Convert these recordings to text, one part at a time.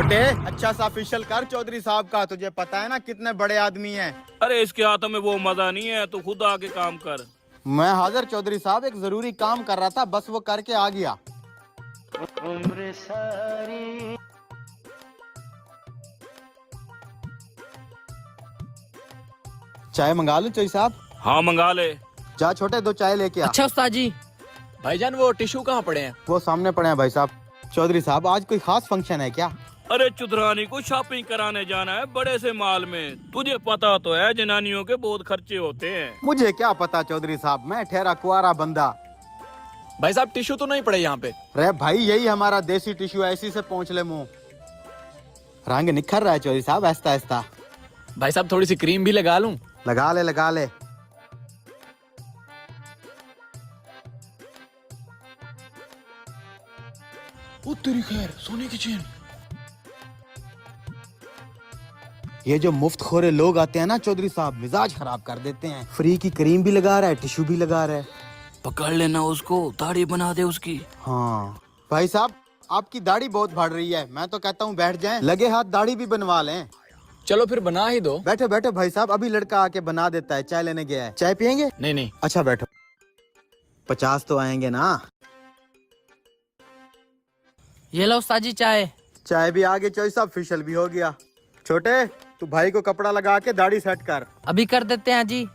छोटे अच्छा सा फेशियल कर चौधरी साहब का, तुझे पता है ना कितने बड़े आदमी हैं। अरे इसके हाथों में वो मजा नहीं है, तू खुद आके काम कर। मैं हाजिर चौधरी साहब, एक जरूरी काम कर रहा था, बस वो करके आ गया। उम्र सारी चाय मंगा लूं चौधरी साहब? हाँ मंगा ले। जा छोटे, 2 चाय लेके आ। अच्छा उस्ताद जी। भाईजान वो टिश्यू कहाँ पड़े हैं? वो सामने पड़े हैं भाई साहब। चौधरी साहब आज कोई खास फंक्शन है क्या? अरे चुधरानी को शॉपिंग कराने जाना है बड़े से माल में। तुझे पता तो है जनानियों के बहुत खर्चे होते हैं। मुझे क्या पता चौधरी साहब, मैं ठहरा कुआरा बंदा। भाई साहब टिश्यू तो नहीं पड़े यहाँ पे? रे भाई यही हमारा देसी टिश्यू, ऐसी से पहुँच ले मुंह। रंग निखर रहा है चौधरी साहब ऐसा ऐसा। भाई साहब थोड़ी सी क्रीम भी लगा लूं? लगा ले लगा ले। ओ तेरी खैर, सोने की चेन। ये जो मुफ्त खोरे लोग आते हैं ना चौधरी साहब, मिजाज खराब कर देते हैं। फ्री की क्रीम भी लगा रहा है, टिश्यू भी लगा रहा है। पकड़ लेना उसको, दाढ़ी बना दे उसकी। हाँ भाई साहब, आपकी दाढ़ी बहुत बढ़ रही है, मैं तो कहता हूँ बैठ जाएं, लगे हाथ दाढ़ी भी बनवा लें। चलो फिर बना ही दो। बैठो बैठो भाई साहब, अभी लड़का आके बना देता है, चाय लेने गया है। चाय पियेंगे? नहीं नहीं। अच्छा बैठो। 50 तो आएंगे ना? ये लो उस्ताद जी चाय। चाय भी आ गई चौधरी साहब, फेशियल भी हो गया। छोटे तू भाई को कपड़ा लगा के दाढ़ी सेट कर। अभी कर देते हैं जी।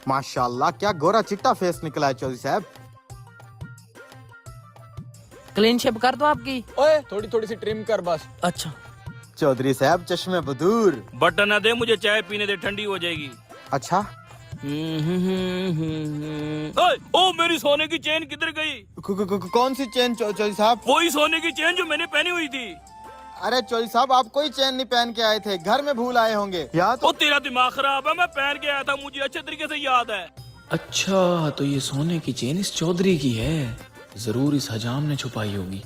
माशाल्लाह क्या गोरा चिट्टा फेस निकला है चौधरी साहब। क्लीन शेप कर दो आपकी। ओए थोड़ी थोड़ी सी ट्रिम कर बस। अच्छा। चौधरी साहब चश्मे बदूर। बटन न दे, मुझे चाय पीने दे, ठंडी हो जाएगी। अच्छा ओए, ओ मेरी सोने की चेन किधर गई? कौन सी चेन चौधरी साहब? वही सोने की चेन जो मैंने पहनी हुई थी। अरे चौधरी साहब आप कोई चेन नहीं पहन के आए थे, घर में भूल आए होंगे। यहाँ तो ओ तेरा दिमाग खराब है, मैं पहन के आया था, मुझे अच्छे तरीके से याद है। अच्छा तो ये सोने की चेन इस चौधरी की है, जरूर इस हजाम ने छुपाई होगी।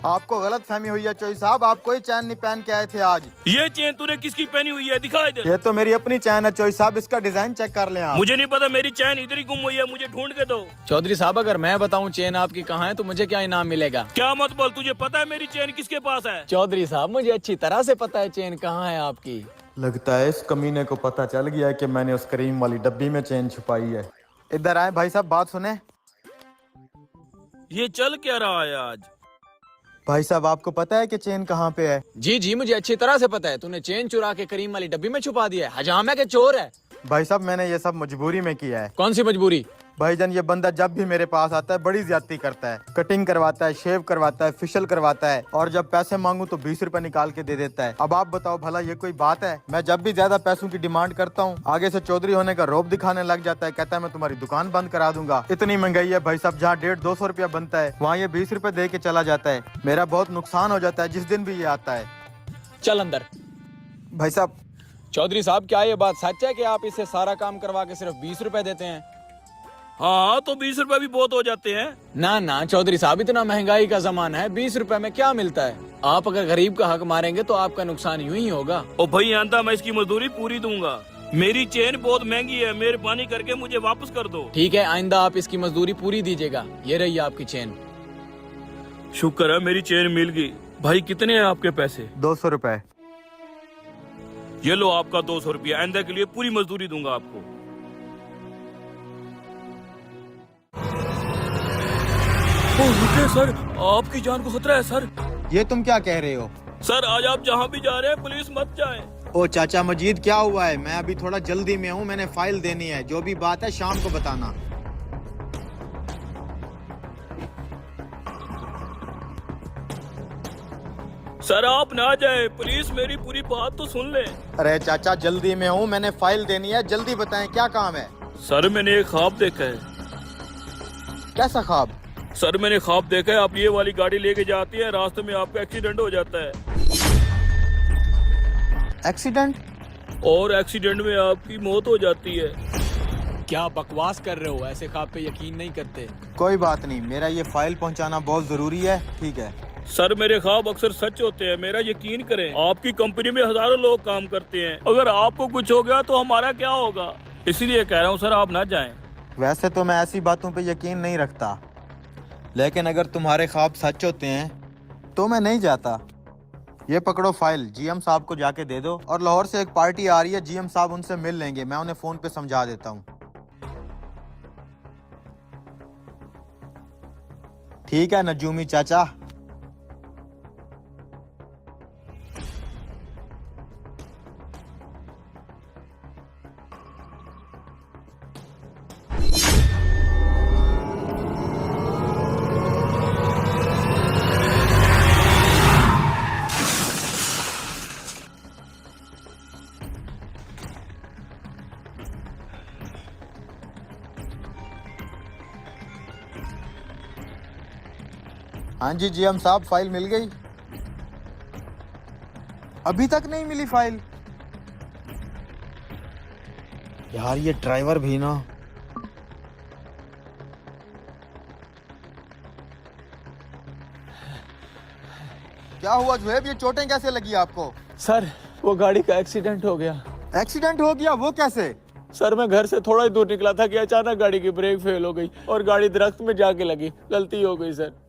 आपको गलत फहमी हुई है चौधरी साहब, आप कोई चैन नहीं पहन के आए थे आज। ये चेन तूने किसकी पहनी हुई है, दिखा इधर। ये तो मेरी अपनी चैन है चौधरी साहब, इसका डिजाइन चेक कर लें आप। मुझे नहीं पता, मेरी चैन इधर ही गुम हुई है, मुझे ढूंढ के दो। चौधरी साहब अगर मैं बताऊं चेन आपकी कहाँ है तो मुझे क्या इनाम मिलेगा? क्या मत बोल, तुझे पता है मेरी चेन किसके पास है? चौधरी साहब मुझे अच्छी तरह से पता है चेन कहाँ है आपकी। लगता है इस कमीने को पता चल गया है कि मैंने उस करीम वाली डब्बी में चेन छुपाई है। इधर आए भाई साहब, बात सुने। ये चल क्या रहा है आज? भाई साहब आपको पता है कि चेन कहाँ पे है? जी जी मुझे अच्छी तरह से पता है। तूने चेन चुरा के करीम वाली डब्बी में छुपा दिया है, हजाम है कि चोर है? भाई साहब मैंने ये सब मजबूरी में किया है। कौन सी मजबूरी? भाईजान ये बंदा जब भी मेरे पास आता है बड़ी ज्यादती करता है, कटिंग करवाता है, शेव करवाता है, फेशियल करवाता है, और जब पैसे मांगू तो 20 रुपए निकाल के दे देता है। अब आप बताओ भला ये कोई बात है? मैं जब भी ज्यादा पैसों की डिमांड करता हूँ आगे से चौधरी होने का रौब दिखाने लग जाता है, कहता है मैं तुम्हारी दुकान बंद करा दूंगा। इतनी महंगाई है भाई साहब, जहाँ 150-200 रुपया बनता है वहाँ ये 20 रुपए दे के चला जाता है। मेरा बहुत नुकसान हो जाता है जिस दिन भी ये आता है। चल अंदर। भाई साहब चौधरी साहब क्या ये बात सच है कि आप इससे सारा काम करवा के सिर्फ 20 रुपए देते हैं? हाँ तो 20 रुपए भी बहुत हो जाते हैं। ना ना चौधरी साहब इतना महंगाई का जमाना है, 20 रुपए में क्या मिलता है? आप अगर गरीब का हक मारेंगे तो आपका नुकसान यूं ही होगा। ओ भाई आंदा, मैं इसकी मजदूरी पूरी दूंगा। मेरी चेन बहुत महंगी है, मेहरबानी करके मुझे वापस कर दो। ठीक है आइंदा आप इसकी मजदूरी पूरी दीजिएगा। ये रही आपकी चेन। शुक्र है मेरी चेन मिल गई। भाई कितने हैं आपके पैसे? 200 रुपए। ये लो आपका 200 रुपया, आइंदा के लिए पूरी मजदूरी दूंगा आपको। ओ रुके सर, आपकी जान को खतरा है सर। ये तुम क्या कह रहे हो? सर आज आप जहाँ भी जा रहे हैं पुलिस मत जाए। ओ चाचा मजीद क्या हुआ है? मैं अभी थोड़ा जल्दी में हूँ, मैंने फाइल देनी है, जो भी बात है शाम को बताना। सर आप ना जाए, पुलिस मेरी पूरी बात तो सुन ले। अरे चाचा जल्दी में हूँ, मैंने फाइल देनी है, जल्दी बताएं क्या काम है? सर मैंने एक ख्वाब देखा है। कैसा ख्वाब? सर मैंने ख्वाब देखा है, आप ये वाली गाड़ी लेके जाती है, रास्ते में आपका एक्सीडेंट हो जाता है। एक्सीडेंट? और एक्सीडेंट में आपकी मौत हो जाती है। क्या बकवास कर रहे हो? ऐसे ख्वाब पे यकीन नहीं करते। कोई बात नहीं, मेरा ये फाइल पहुंचाना बहुत जरूरी है। ठीक है सर मेरे ख्वाब अक्सर सच होते हैं, मेरा यकीन करें। आपकी कंपनी में हजारों लोग काम करते हैं, अगर आपको कुछ हो गया तो हमारा क्या होगा? इसीलिए कह रहा हूँ सर आप ना जाएं। वैसे तो मैं ऐसी बातों पे यकीन नहीं रखता, लेकिन अगर तुम्हारे ख्वाब सच होते हैं तो मैं नहीं जाता। ये पकड़ो फाइल, जीएम साहब को जाके दे दो। और लाहौर से एक पार्टी आ रही है, जीएम साहब उनसे मिल लेंगे, मैं उन्हें फोन पे समझा देता हूँ। ठीक है नजूमी चाचा। हाँ जी जीएम साहब, फाइल मिल गई? अभी तक नहीं मिली फाइल? यार ये ड्राइवर भी ना। क्या हुआ जुएब, ये चोटें कैसे लगी आपको? सर वो गाड़ी का एक्सीडेंट हो गया। एक्सीडेंट हो गया? वो कैसे? सर मैं घर से थोड़ा ही दूर निकला था कि अचानक गाड़ी की ब्रेक फेल हो गई और गाड़ी दरख्त में जाके लगी। गलती हो गई सर।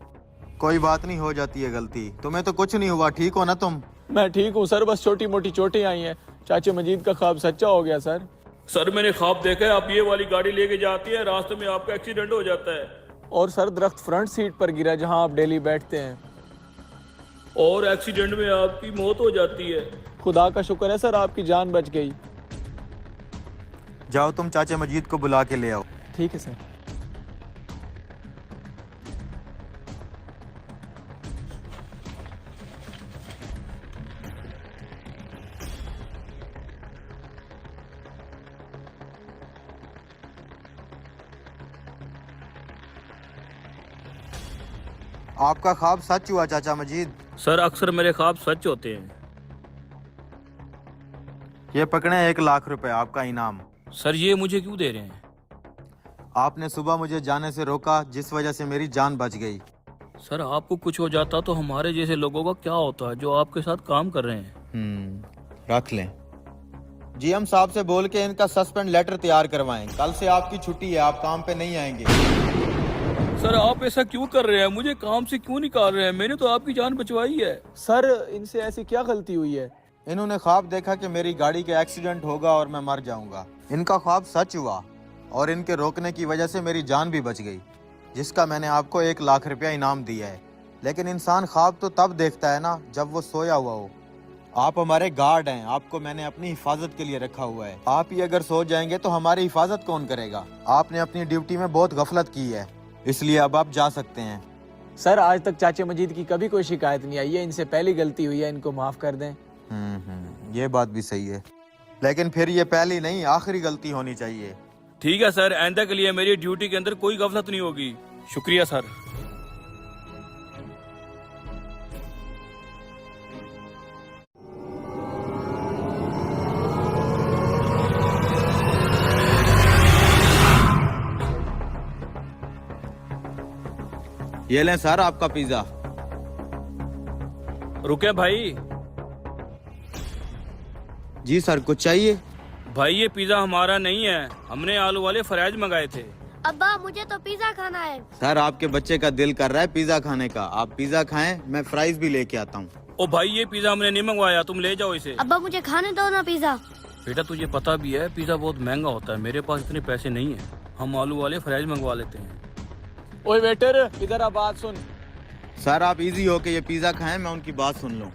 कोई बात नहीं, हो जाती है गलती। तुम्हें तो कुछ नहीं हुआ, ठीक हो ना तुम? मैं ठीक हूँ सर, बस छोटी मोटी चोटें आई हैं। चाचे मजीद का ख्वाब सच्चा हो गया सर। सर मैंने ख्वाब देखा है, आप ये वाली गाड़ी लेके जाती है, रास्ते में आपका एक्सीडेंट हो जाता है और सर दरख्त फ्रंट सीट पर गिरा जहाँ आप डेली बैठते हैं और एक्सीडेंट में आपकी मौत हो जाती है। खुदा का शुक्र है सर, आपकी जान बच गई। जाओ तुम चाचे मजीद को बुला के ले आओ। ठीक है सर। आपका ख्वाब सच हुआ चाचा मजीद। सर अक्सर मेरे ख्वाब सच होते हैं। ये पकड़े 1 लाख रुपए आपका इनाम। सर ये मुझे क्यों दे रहे हैं? आपने सुबह मुझे जाने से रोका, जिस वजह से मेरी जान बच गई। सर आपको कुछ हो जाता तो हमारे जैसे लोगों का क्या होता है जो आपके साथ काम कर रहे हैं? रख लें। जीएम साहब से बोल के इनका सस्पेंड लेटर तैयार करवाएं। कल से आपकी छुट्टी है, आप काम पे नहीं आएंगे। सर आप ऐसा क्यों कर रहे हैं? मुझे काम से क्यों निकाल रहे हैं? मैंने तो आपकी जान बचवाई है। सर इनसे ऐसी क्या गलती हुई है? इन्होंने ख्वाब देखा कि मेरी गाड़ी का एक्सीडेंट होगा और मैं मर जाऊंगा। इनका ख्वाब सच हुआ और इनके रोकने की वजह से मेरी जान भी बच गई, जिसका मैंने आपको 1 लाख रुपया इनाम दिया है। लेकिन इंसान ख्वाब तो तब देखता है ना जब वो सोया हुआ हो। आप हमारे गार्ड हैं, आपको मैंने अपनी हिफाजत के लिए रखा हुआ है। आप ही अगर सो जाएंगे तो हमारी हिफाजत कौन करेगा? आपने अपनी ड्यूटी में बहुत गफलत की है, इसलिए अब आप जा सकते हैं। सर आज तक चाचे मजीद की कभी कोई शिकायत नहीं आई है, इनसे पहली गलती हुई है, इनको माफ कर दें। ये बात भी सही है, लेकिन फिर ये पहली नहीं आखिरी गलती होनी चाहिए। ठीक है सर, आइंदा के लिए मेरी ड्यूटी के अंदर कोई गफलत नहीं होगी। शुक्रिया सर। ये लें सर आपका पिज्जा। रुके भाई। जी सर, कुछ चाहिए? भाई ये पिज्जा हमारा नहीं है, हमने आलू वाले फ्राइज मंगाए थे। अब्बा मुझे तो पिज्जा खाना है। सर आपके बच्चे का दिल कर रहा है पिज्जा खाने का, आप पिज्जा खाएं, मैं फ्राइज भी लेके आता हूँ। ओ भाई ये पिज्जा हमने नहीं मंगवाया, तुम ले जाओ इसे। अब्बा मुझे खाने दो ना पिज्जा। बेटा तुझे पता भी है पिज्जा बहुत महंगा होता है, मेरे पास इतने पैसे नहीं है, हम आलू वाले फ्राइज मंगवा लेते हैं। ओए वेटर इधर आ, बात सुन। सर आप इजी हो के ये पिज्जा खाएं, मैं उनकी बात सुन लूं।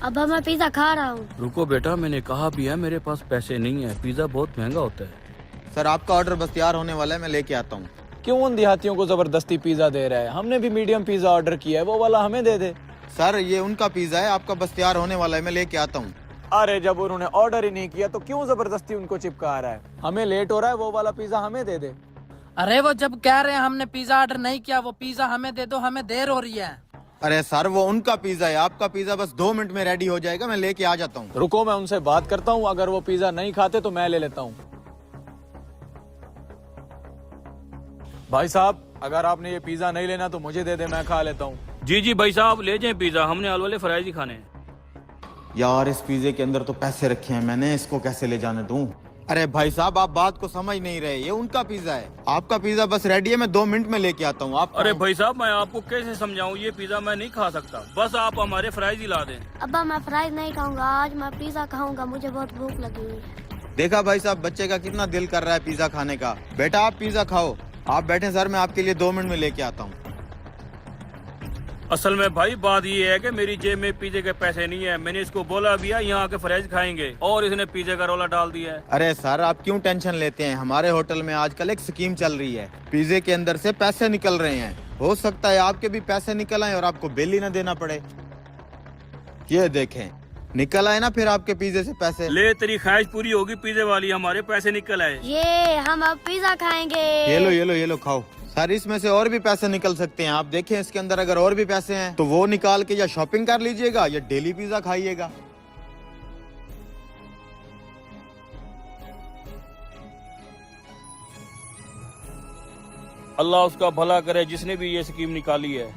अब्बा मैं पिज्जा खा रहा हूँ। रुको बेटा, मैंने कहा भी है मेरे पास पैसे नहीं है, पिज्जा बहुत महंगा होता है। सर आपका ऑर्डर बस तैयार होने वाला है, मैं लेके आता हूँ। क्यों उन देहातियों को जबरदस्ती पिज्जा दे रहा है? हमने भी मीडियम पिज्जा ऑर्डर किया है, वो वाला हमें दे दे। सर ये उनका पिज्जा है, आपका बस तैयार होने वाला है, मैं लेके आता हूँ। अरे जब उन्होंने ऑर्डर ही नहीं किया तो क्यों जबरदस्ती उनको चिपका रहा है? हमें लेट हो रहा है, वो वाला पिज्जा हमें दे दे। अरे वो जब कह रहे हैं हमने पिज्जा ऑर्डर नहीं किया, वो पिज्जा हमें दे दो, हमें देर हो रही है। अरे सर वो उनका पिज्जा है, आपका पिज्जा बस 2 मिनट में रेडी हो जाएगा, मैं लेके आ जाता हूँ। रुको मैं उनसे बात करता हूँ, अगर वो पिज्जा नहीं खाते तो मैं ले लेता हूँ। भाई साहब अगर आपने ये पिज्जा नहीं लेना तो मुझे दे दे, मैं खा लेता हूँ। जी जी भाई साहब ले जाएं पिज्जा, हमने आलू वाले फ्राइज ही खाने हैं। यार इस पिज्जे के अंदर तो पैसे रखे हैं मैंने, इसको कैसे ले जाने दूं? अरे भाई साहब आप बात को समझ नहीं रहे, ये उनका पिज्जा है, आपका पिज्जा बस रेडी है, मैं 2 मिनट में लेके आता हूँ। आप अरे भाई साहब मैं आपको कैसे समझाऊं, ये पिज्जा मैं नहीं खा सकता, बस आप हमारे फ्राइज ही ला दें। अब्बा मैं फ्राइज नहीं खाऊंगा, आज मैं पिज्जा खाऊंगा, मुझे बहुत भूख लगी हुई है। देखा भाई साहब बच्चे का कितना दिल कर रहा है पिज्जा खाने का। बेटा आप पिज्जा खाओ, आप बैठे सर, मैं आपके लिए 2 मिनट में लेके आता हूँ। असल में भाई बात ये है कि मेरी जेब में पिज्जे के पैसे नहीं है, मैंने इसको बोला भी है यहाँ के फ्राइज खाएंगे और इसने पिज्जे का रोला डाल दिया है। अरे सर आप क्यों टेंशन लेते हैं, हमारे होटल में आजकल एक स्कीम चल रही है, पिज्जे के अंदर से पैसे निकल रहे हैं, हो सकता है आपके भी पैसे निकल आए और आपको बिल ही न देना पड़े। ये देखें निकल आए ना फिर आपके पिज्जे से पैसे। ले तेरी ख्वाहिश पूरी होगी पिज्जे वाली, हमारे पैसे निकल आए। ये हम अब पिज्जा खाएंगे। ये लो खाओ। सर इसमें से और भी पैसे निकल सकते हैं, आप देखें इसके अंदर अगर और भी पैसे हैं तो वो निकाल के या शॉपिंग कर लीजिएगा या डेली पिज्जा खाइएगा। अल्लाह उसका भला करे जिसने भी ये स्कीम निकाली है।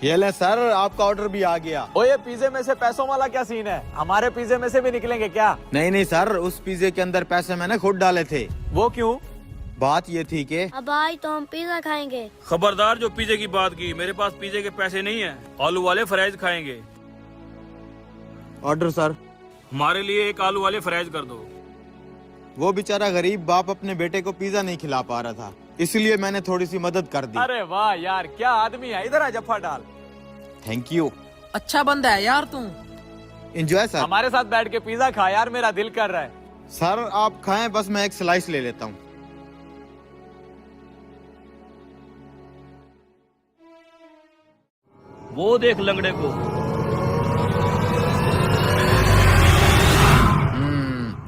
ये ले सर आपका ऑर्डर भी आ गया। ओ ये पिज्जे में से पैसों वाला क्या सीन है, हमारे पिज्जे में से भी निकलेंगे क्या? नहीं सर, उस पिज्जे के अंदर पैसे मैंने खुद डाले थे। वो क्यों? बात ये थी कि अब आज तो हम पिज्जा खाएंगे। खबरदार जो पिज्जे की बात की, मेरे पास पिज्जे के पैसे नहीं है, आलू वाले फ्राइज खाएंगे। Order sir. हमारे लिए एक आलू वाले फ्राइज कर दो। वो बेचारा गरीब बाप अपने बेटे को पिज्जा नहीं खिला पा रहा था, इसलिए मैंने थोड़ी सी मदद कर दी। अरे वाह यार क्या आदमी है, इधर आ जफ्फा डाल। Thank you. अच्छा बंदा है यार तू। Enjoy sir. हमारे साथ बैठ के पिज्जा खा यार, मेरा दिल कर रहा है। सर आप खाएं, बस मैं एक स्लाइस ले लेता हूँ। वो देख लंगड़े को।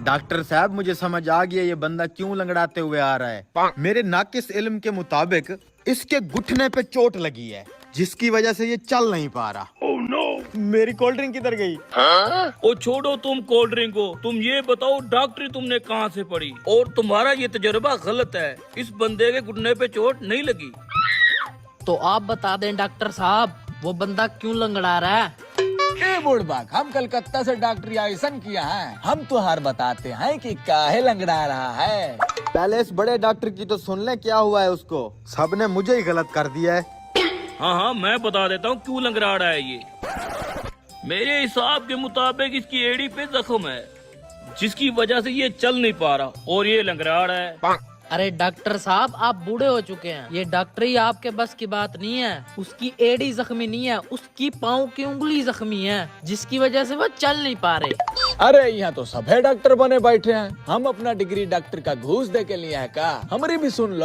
डॉक्टर साहब मुझे समझ आ गया ये बंदा क्यों लंगड़ाते हुए आ रहा है। मेरे नाकिस इल्म के मुताबिक इसके घुटने पे चोट लगी है, जिसकी वजह से ये चल नहीं पा रहा। oh, no. मेरी कोल्ड ड्रिंक किधर गई? ओ छोड़ो तुम कोल्ड ड्रिंक को, तुम ये बताओ डॉक्टरी तुमने कहाँ से पढ़ी और तुम्हारा ये तजुर्बा गलत है, इस बंदे के घुटने पे चोट नहीं लगी। तो आप बता दें डॉक्टर साहब वो बंदा क्यों लंगड़ा रहा है? ए बुढ़बाक, हम कलकत्ता से डॉक्टरी आइसन किया है, हम तो हर बताते हैं कि काहे लंगड़ा रहा है। पहले इस बड़े डॉक्टर की तो सुन ले क्या हुआ है उसको, सबने मुझे ही गलत कर दिया है। हाँ मैं बता देता हूँ क्यों लंगड़ा रहा है ये। मेरे हिसाब के मुताबिक इसकी एड़ी पे जख्म है, जिसकी वजह से ये चल नहीं पा रहा और ये लंगड़ा रहा है। अरे डॉक्टर साहब आप बूढ़े हो चुके हैं, ये डॉक्टरी आपके बस की बात नहीं है। उसकी एड़ी जख्मी नहीं है, उसकी पाँव की उंगली जख्मी है, जिसकी वजह से वो चल नहीं पा रहे। अरे यहाँ तो सभी डॉक्टर बने बैठे हैं, हम अपना डिग्री डॉक्टर का घूस दे के लिए है का, हमारी भी सुन लो।